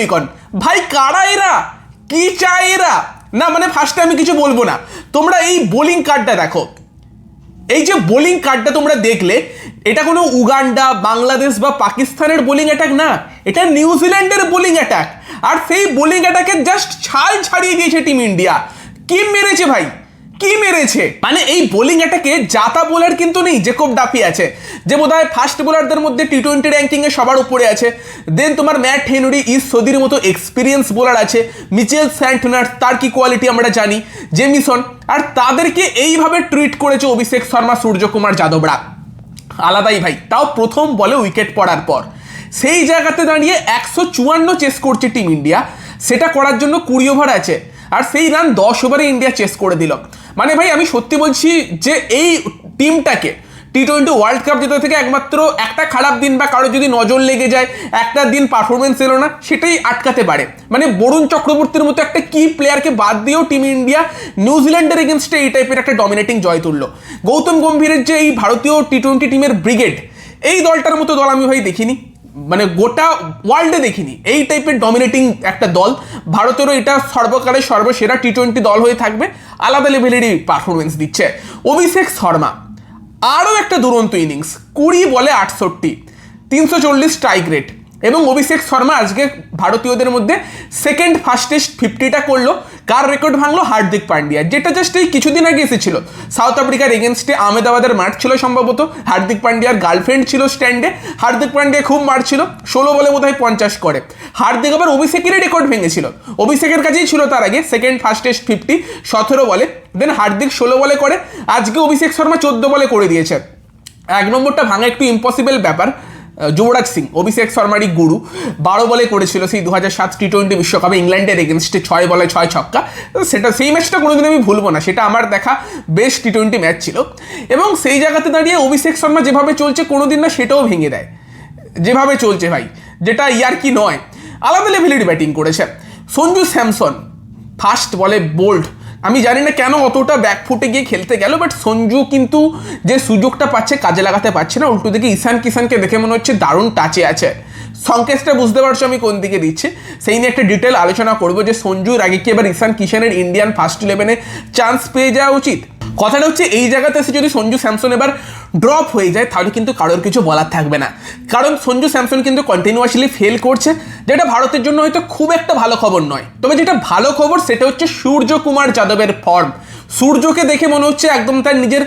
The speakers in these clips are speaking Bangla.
ইউনিকর্ন। ভাই কারা এরা, কি চায় এরা? না মানে ফার্স্টে আমি কিছু বলবো না, তোমরা এই বোলিং কার্ডটা দেখো। এই যে বোলিং কার্ডটা তোমরা দেখলে, এটা কোনো উগান্ডা, বাংলাদেশ বা পাকিস্তানের বোলিং অ্যাটাক না, এটা নিউজিল্যান্ডের বোলিং অ্যাটাক। আর সেই বোলিং অ্যাটাকে জাস্ট ছাল ছাড়িয়ে দিয়েছে টিম ইন্ডিয়া। কি মেরেছে ভাই, কি মেরেছে! মানে এই বোলিং অ্যাটাকে জাতা বোলার কিন্তু নেই, জেকব ডাফি আছে, যে বোধহয় ফাস্ট বোলারদের মধ্যে টি20 র্যাঙ্কিংয়ে সবার উপরে আছে। দেন তোমার ম্যাট হেনরি, ইস সদির মতো এক্সপিরিয়েন্স বোলার আছে, মিচেল স্যান্টনার, তার কি কোয়ালিটি আমরা জানি, জেমিসন। আর তাদেরকে এইভাবে ট্রিট করেছে অভিষেক শর্মা, সূর্যকুমার যাদবরা, আলাদাই ভাই, তাও প্রথম বলে উইকেট পড়ার পর। সেই জায়গাতে দাঁড়িয়ে 154 চেস করছে টিম ইন্ডিয়া, সেটা করার জন্য 20 ওভার আছে, আর সেই রান 10 ওভারে ইন্ডিয়া চেস করে দিল। মানে ভাই আমি সত্যি বলছি যে এই টিমটাকে টি20 ওয়ার্ল্ড কাপ জেতা থেকে একমাত্র একটা খারাপ দিন বা কারো যদি নজর লেগে যায়, একটা দিন পারফরমেন্স এলো না, সেটাই আটকাতে পারে। মানে বরুণ চক্রবর্তীর মতো একটা কি প্লেয়ারকে বাদ দিয়েও টিম ইন্ডিয়া নিউজিল্যান্ডের এগেনস্টে এই টাইপের একটা ডমিনেটিং জয় তুললো। গৌতম গম্ভীরের যে এই ভারতীয় টি20 টিমের ব্রিগেড, এই দলটার মতো দল আমি ভাই দেখিনি, মানে গোটা ওয়ার্ল্ডে দেখিনি এই টাইপের ডমিনেটিং একটা দল। ভারতেরও এটা সর্বকালের সর্বসেরা টি20 দল হয়ে থাকবে, আলাদা লেভেলেরই পারফরমেন্স দিচ্ছে। অভিষেক শর্মা আরও একটা দুরন্ত ইনিংস, 20 বলে 68, 340 স্ট্রাইক রেট, এবং অভিষেক শর্মা আজকে ভারতীয়দের মধ্যে সেকেন্ড ফাস্টেস্ট 50টা করলো। কার রেকর্ড ভাঙলো? হার্দিক পান্ডিয়া, যেটা জাস্ট এই কিছুদিন আগে এসেছিল। সাউথ আফ্রিকার এগেনস্টে আহমেদাবাদের মাঠ ছিল সম্ভবত, হার্দিক পান্ডিয়ার গার্লফ্রেন্ড ছিল স্ট্যান্ডে, হার্দিক পান্ডিয়া খুব মারছিল, 16 বলে বোধহয় 50 করে। হার্দিক আবার অভিষেকেরই রেকর্ড ভেঙেছিল, অভিষেকের কাছেই ছিল তার আগে সেকেন্ড ফাস্টেস্ট 50 17 বলে, দেন হার্দিক 16 বলে করে, আজকে অভিষেক শর্মা 14 বলে করে দিয়েছে। 1 নম্বরটা ভাঙা একটু ইম্পসিবল ব্যাপার। যুবরাজ সিং, অভিষেক শর্মারই গুরু, 12 বলে করেছিল সেই 2007 টি20 বিশ্বকাপে ইংল্যান্ডের এগেনস্টে, 6 বলে 6 ছক্কা। সেটা সেই ম্যাচটা কোনোদিন আমি ভুলবো না, সেটা আমার দেখা বেস্ট টি20 ম্যাচ ছিল। এবং সেই জায়গাতে দাঁড়িয়ে অভিষেক শর্মা যেভাবে চলছে, কোনোদিন না সেটাও ভেঙে দেয় যেভাবে চলছে ভাই, যেটা ইয়ার কি নয়, আলাদা লেভেলের ব্যাটিং করেছে। সঞ্জু স্যামসন ফার্স্ট বলে বোল্ড, আমি জানি না কেন অতটা ব্যাকফুটে গিয়ে খেলতে গেল, বাট সঞ্জু কিন্তু যে সুযোগটা পাচ্ছে কাজে লাগাতে পারছে না। উল্টো দিকে ঈশান কিষানকে দেখে মনে হচ্ছে দারুণ টাচে আছে। সংকেতটা বুঝতে পারছো আমি কোন দিকে দিচ্ছি, সেই নিয়ে একটা ডিটেল আলোচনা করবো যে সঞ্জুর আগে কি এবার ঈশান কিষানের ইন্ডিয়ান ফার্স্ট 11-এ চান্স পেয়ে যাওয়া উচিত। কথাটা হচ্ছে এই জায়গাতে এসে যদি সঞ্জু স্যামসন এবার ড্রপ হয়ে যায়, তাহলে কিন্তু কারোর কিছু বলার থাকবে না, কারণ সঞ্জু স্যামসন কিন্তু কন্টিনিউয়াসলি ফেল করছে, যেটা ভারতের জন্য হয়তো খুব একটা ভালো খবর নয়। তবে যেটা ভালো খবর সেটা হচ্ছে সূর্যকুমার যাদবের ফর্ম। সূর্যকে দেখে মনে হচ্ছে একদম তার নিজের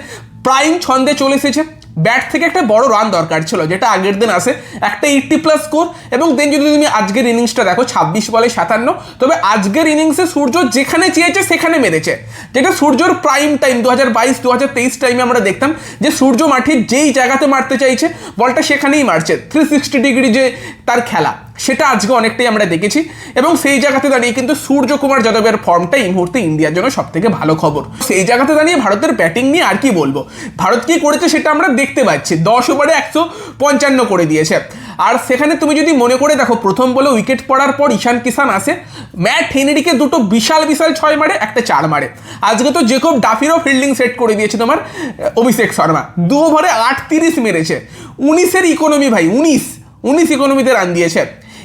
প্রাইম ছন্দে চলে এসেছে। ব্যাট থেকে একটা বড় রান দরকার ছিল, যেটা আগের দিন আসে, একটা 80+ স্কোর। এবং দেন যদি তুমি আজকের ইনিংসটা দেখো, 26 বলে 57, তবে আজকের ইনিংসে সূর্য যেখানে চেয়েছে সেখানে মেরেছে, যেটা সূর্যর প্রাইম টাইম 2022-2023 টাইমে আমরা দেখতাম যে সূর্য মাঠে যেই জায়গাতে মারতে চাইছে বলটা সেখানেই মারছে। 360 ডিগ্রি যে তার খেলা, সেটা আজকে অনেকটাই আমরা দেখেছি। এবং সেই জায়গাতে দাঁড়িয়ে কিন্তু সূর্যকুমার যাদবের ফর্মটা এই মুহূর্তে ইন্ডিয়ার জন্য সব থেকে ভালো খবর। সেই জায়গাতে দাঁড়িয়ে ভারতের ব্যাটিং নিয়ে আর কি বলবো, ভারত কি করেছে সেটা আমরা দেখতে পাচ্ছি। 10 ওভারে 155 করে দিয়েছে। আর সেখানে তুমি যদি মনে করে দেখো, প্রথম বলে উইকেট পড়ার পর ঈশান কিষান আসে, ম্যাট হেনরিকে দুটো বিশাল 6 মারে, একটা 4 মারে। আজকে তো জেকব ডাফিরও ফিল্ডিং সেট করে দিয়েছে তোমার অভিষেক শর্মা, 2 ওভারে 38 মেরেছে। 19-এর ইকোনমি ভাই, 19 ইকোনমিতে রান দিয়েছে।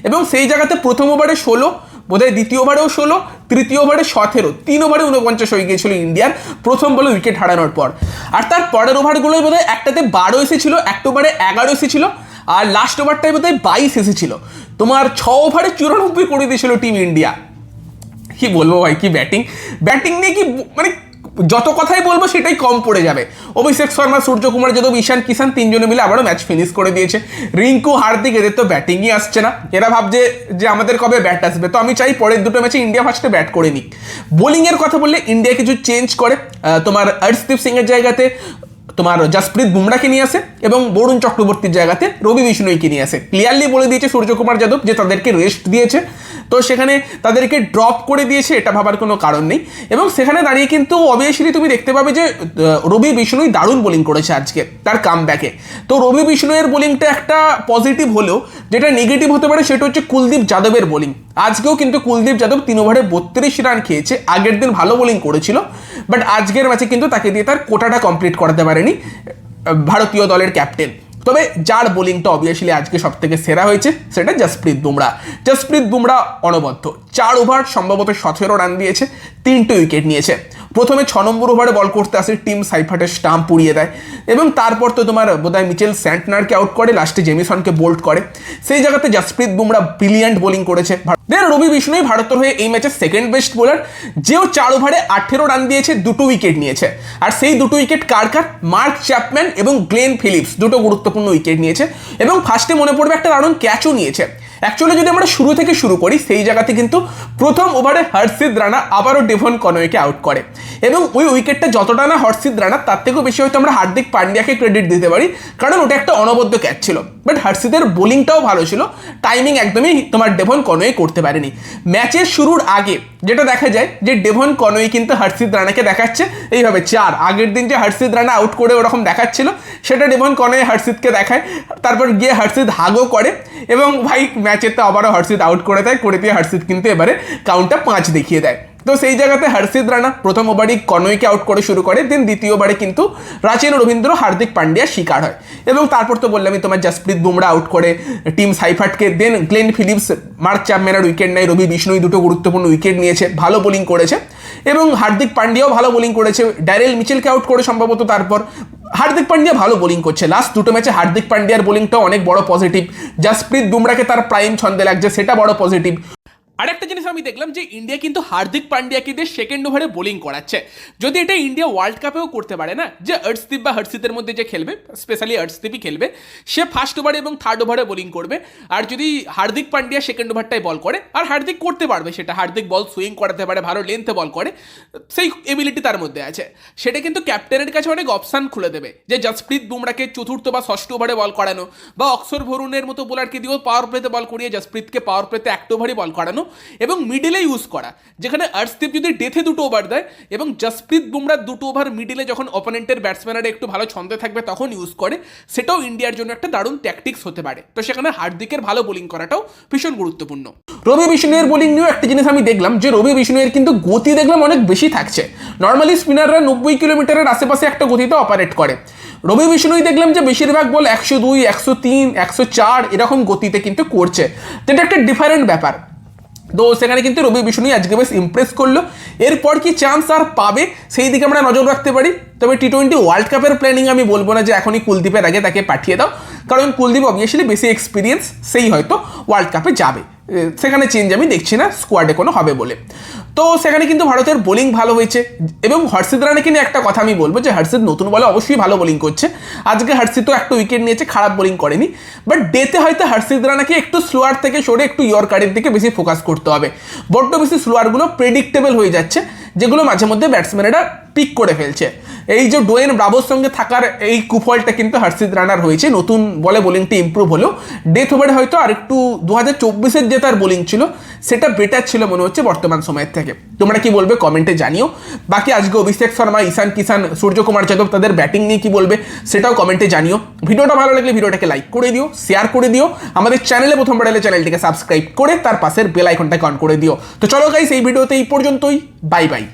এবং সেই জায়গাতে প্রথম ওভারে 16, বোধহয় দ্বিতীয় ওভারেও 16, তৃতীয় ওভারে 17, 3 ওভারে 49 হয়ে গিয়েছিল ইন্ডিয়ার প্রথম বলে উইকেট হারানোর পর। আর তার পরের ওভারগুলোই বোধহয় একটাতে 12 এসেছিল, একটা ওভারে 11 এসেছিল, আর লাস্ট ওভারটাই বোধহয় 22 এসেছিল। তোমার 6 ওভারে 94 করে দিয়েছিল টিম ইন্ডিয়া। কি বলবো ভাই, কি ব্যাটিং নিয়ে কি মানে যত কথাই বলবো সেটাই কম পড়ে যাবে। অভিষেক শর্মা, সূর্যকুমার যাদব, ঈশান কিষান 3 জনে মিলে আবারও ম্যাচ ফিনিশ করে দিয়েছে। রিঙ্কু, হার্দিক, এদের তো ব্যাটিংই আসছে না। এরা ভাবছে যে আমাদের কবে ব্যাট আসবে। তো আমি চাই পরের দুটো ম্যাচে ইন্ডিয়া ফার্স্টে ব্যাট করে নিক। বোলিংয়ের কথা বললে ইন্ডিয়া কিছু চেঞ্জ করে, তোমার হর্ষদীপ সিংয়ের জায়গাতে তোমার জসপ্রীত বুমরাকে নিয়ে আসে, এবং বরুণ চক্রবর্তীর জায়গাতে রবি বিষ্ণুইকে নিয়ে আসে। ক্লিয়ারলি বলে দিয়েছে সূর্যকুমার যাদব যে তাদেরকে রেস্ট দিয়েছে, তো সেখানে তাদেরকে ড্রপ করে দিয়েছে, এটা ভাবার কোনো কারণ নেই। এবং সেখানে দাঁড়িয়ে কিন্তু অবভিয়াসলি তুমি দেখতে পাবে যে রবি বিষ্ণুই দারুণ বোলিং করেছে আজকে তার কামব্যাকে। তো রবি বিষ্ণুয়ের বোলিংটা একটা পজিটিভ হলেও যেটা নেগেটিভ হতে পারে সেটা হচ্ছে কুলদীপ যাদবের বোলিং। আজকেও কিন্তু কুলদীপ যাদব 3 ওভারে 32 রান খেয়েছে। আগের দিন ভালো বোলিং করেছিল, বাট আজকের ম্যাচে কিন্তু তাকে দিয়ে তার কোটাটা কমপ্লিট করাতে পারেনি ভারতীয় দলের ক্যাপ্টেন। তো তবে যার বোলিংটা অবভিয়াসলি আজকে সব থেকে সেরা হয়েছে সেটা জসপ্রীত বুমরা। জসপ্রীত বুমরা অনবদ্য 4 ওভার সম্ভবত 17 রান দিয়েছে, 3টে উইকেট নিয়েছে। প্রথমে 6 নম্বর ওভারে বল করতে আসে টিম সাইফার্টের স্টাম্প পুড়িয়ে দেয়, এবং তারপর তো তোমার বোধহয় মিচেল স্যান্টনারকে আউট করে, লাস্টে জেমিসনকে বোল্ড করে। সেই জায়গাতে জসপ্রীত বুমরা ব্রিলিয়ান্ট বোলিং করেছে। দেন রবি বিষ্ণুই ভারতের হয়ে এই ম্যাচের সেকেন্ড বেস্ট বোলার, যেও 4 ওভারে 18 রান দিয়েছে, 2টো উইকেট নিয়েছে। আর সেই 2টো উইকেট কার? মার্ক চ্যাপম্যান এবং গ্লেন ফিলিপস 2টো গুরুত্বপূর্ণ উইকেট নিয়েছে, এবং ফার্স্টে মনে পড়বে একটা দারুণ ক্যাচও নিয়েছে। অ্যাকচুয়ালি যদি আমরা শুরু থেকে শুরু করি, সেই জায়গাতে কিন্তু প্রথম ওভারে হর্ষিত রানা আবারও ডেভন কনওয়েকে আউট করে, এবং ওই উইকেটটা যতটা না হর্ষিত রানা তার থেকেও বেশি হয়তো আমরা হার্দিক পান্ডিয়াকে ক্রেডিট দিতে পারি, কারণ ওটা একটা অনবদ্য ক্যাচ ছিল। বাট হর্ষিতের বোলিংটাও ভালো ছিল, টাইমিং একদমই তোমার ডেভন কনওয়ে করতে পারেনি। ম্যাচের শুরুর আগে যেটা দেখা যায় যে ডেভন কনওয়ে কিন্তু হর্ষিত রানাকে দেখাচ্ছে এইভাবে 4, আগের দিন যে হর্ষিত রানা আউট করে ওরকম দেখাচ্ছিল সেটা ডেভন কনওয়ে হর্ষিতকে দেখায়, তারপর গিয়ে হর্ষিত হাগও করে, এবং ভাই ম্যাচের তো আবারও হর্ষিত আউট করে দেয়, করে দিয়ে হর্ষিত কিন্তু এবারে কাউন্টটা 5 দেখিয়ে দেয়। তো সেই জায়গাতে হর্ষিত রানা প্রথম ওভারই কনওয়েকে আউট করে শুরু করে, দেন দ্বিতীয় ওভারে কিন্তু রাচিন রবীন্দ্র হার্দিক পান্ডিয়ার শিকার হয়, এবং তারপর তো বললামই তোমার জসপ্রীত বুমরা আউট করে টিম সাইফার্টকে, দেন গ্লেন ফিলিপস, মার্ক চ্যাপম্যানের উইকেট নেয়, রবি বিষ্ণুই 2টো গুরুত্বপূর্ণ উইকেট নিয়েছে, ভালো বোলিং করেছে, এবং হার্দিক পান্ডিয়াও ভালো বোলিং করেছে, ড্যারেল মিচেলকে আউট করে সম্ভবত। তারপর হার্দিক পান্ডিয়া ভালো বোলিং করছে, লাস্ট 2টো ম্যাচে হার্দিক পান্ডিয়ার বোলিংটাও অনেক বড় পজিটিভ। জসপ্রীত বুমরাকে তার প্রাইম ছন্দে লাগছে, সেটা বড় পজিটিভ। আরেকটা জিনিস আমি দেখলাম যে ইন্ডিয়া কিন্তু হার্দিক পান্ডিয়াকে দিয়ে সেকেন্ড ওভারে বোলিং করাচ্ছে। যদি এটা ইন্ডিয়া ওয়ার্ল্ড কাপেও করতে পারে না, যে অর্শদীপ বা হর্ষিতের মধ্যে যে খেলবে, স্পেশালি অর্শদীপই খেলবে, সে ফার্স্ট ওভারে এবং থার্ড ওভারে বোলিং করবে, আর যদি হার্দিক পান্ডিয়া সেকেন্ড ওভারটাই বল করে, আর হার্দিক করতে পারবে সেটা, হার্দিক বল সুইং করাতে পারে, ভালো লেন্থে বল করে, সেই এবিলিটি তার মধ্যে আছে, সেটা কিন্তু ক্যাপ্টেনের কাছে অনেক অপশান খুলে দেবে, যে জসপ্রীত বুমরাকে চতুর্থ বা ষষ্ঠ ওভারে বল করানো, বা অক্ষর ভরুণের মতো বোলারকে দিয়েও পাওয়ার প্লেতে বল করিয়ে জসপ্রীতকে পাওয়ার প্লেতে 1 ওভারই বল করানো, এবং মিডিলে ইউজ করা, যেখানে অর্শদীপ যদি ডেথে 2টো ওভার দেয় এবং জসপ্রীত বুমরা 2টো ওভার মিডিলে যখন অপোনেন্টের ব্যাটসম্যানরা একটু ভালো ছন্দে থাকবে তখন ইউজ করে, সেটাও ইন্ডিয়ার জন্য একটা দারুণ ট্যাকটিক্স হতে পারে। তো সেখানে হার্দিকের ভালো বোলিং করাটাও ভীষণ গুরুত্বপূর্ণ। রবি বিষ্ণুয়ের বোলিং নিয়েও একটা জিনিস আমি দেখলাম, যে রবি বিষ্ণুয়ের কিন্তু গতি দেখলাম অনেক বেশি থাকছে। নর্মালি স্পিনাররা 90 কিলোমিটারের আশেপাশে একটা গতিতে অপারেট করে, রবি বিষ্ণুই দেখলাম যে বেশিরভাগ বল 102, 103, 104 এরকম গতিতে কিন্তু করছে, যেটা একটা ডিফারেন্ট ব্যাপার। তো সেখানে কিন্তু রবি বিষ্ণুই আজকে বেশ ইমপ্রেস করলো। এরপর কি চান্স আর পাবে সেই দিকে আমরা নজর রাখতে পারি। তবে টি20 ওয়ার্ল্ড কাপের প্ল্যানিং আমি বলবো না যে এখনই কুলদীপের আগে তাকে পাঠিয়ে দাও, কারণ কুলদীপ অবভিয়াসলি বেশি এক্সপিরিয়েন্স, সেই হয়তো ওয়ার্ল্ড কাপে যাবে, সেখানে চেঞ্জ আমি দেখছি না স্কোয়াডে কোনো হবে বলে। তো সেখানে কিন্তু ভারতের বোলিং ভালো হয়েছে, এবং হর্ষিত রানাকে নিয়ে একটা কথা আমি বলবো যে হর্ষিত নতুন বলে অবশ্যই ভালো বোলিং করছে। আজকে হর্ষিতও একটা উইকেট নিয়েছে, খারাপ বোলিং করেনি, বাট ডেতে হয়তো হর্ষিত রানাকে একটু স্লোয়ার থেকে সরে একটু ইয়র্কারের দিকে বেশি ফোকাস করতে হবে। বড্ড বেশি স্লোয়ারগুলো প্রেডিক্টেবল হয়ে যাচ্ছে, যেগুলো মাঝে মধ্যে ব্যাটসম্যানেরা পিক করে ফেলছে। এই যে ডোয়েন ব্রাভোর সঙ্গে থাকার এই কুফলটা কিন্তু হর্ষিত রানার হয়েছে, নতুন বলে বোলিংটি ইম্প্রুভ হলো। ডেথ ওভারে হয়তো আর একটু 2024-এর যে তার বোলিং ছিল সেটা বেটার ছিল মনে হচ্ছে বর্তমান সময়ের থেকে। তোমরা কি বলবে কমেন্টে জানিও। বাকি আজকে অভিষেক শর্মা, ঈশান কিষান, সূর্যকুমার যাদব তাদের ব্যাটিং নিয়ে কি বলবে সেটাও কমেন্টে জানিও। ভিডিওটা ভালো লাগলে ভিডিওটাকে লাইক করে দিও, শেয়ার করে দিও, আমাদের চ্যানেলে প্রথমবার এলে চ্যানেলটিকে সাবস্ক্রাইব করে তার পাশের বেল আইকনটাকে অন করে দিও। তো চলো গাইস, এই ভিডিওতে এই পর্যন্তই, বাই বাই।